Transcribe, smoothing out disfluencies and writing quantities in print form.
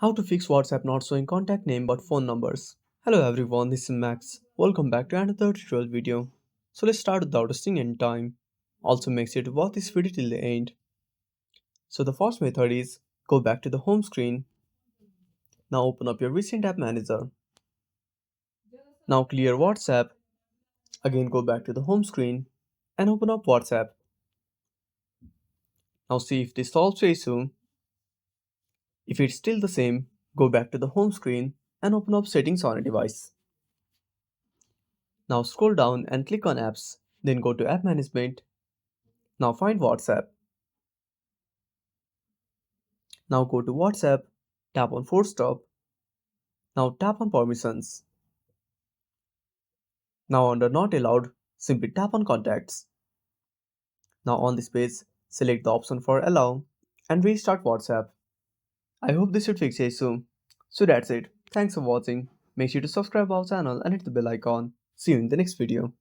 How to fix WhatsApp not showing contact name but phone numbers. Hello everyone, this is Max. Welcome back to another tutorial video. So let's start without wasting any time. Also make sure to watch this video till the end. So the first method is go back to the home screen. Now open up your recent app manager. Now clear WhatsApp. Again go back to the home screen and open up WhatsApp. Now see if this solves the issue. If it's still the same, go back to the home screen and open up settings on a device. Now scroll down and click on apps. Then go to app management. Now find WhatsApp. Now go to WhatsApp, tap on force stop. Now tap on permissions. Now under not allowed, simply tap on contacts. Now on this page, select the option for allow and restart WhatsApp. I hope this should fix the issue. So that's it. Thanks for watching. Make sure to subscribe our channel and hit the bell icon. See you in the next video.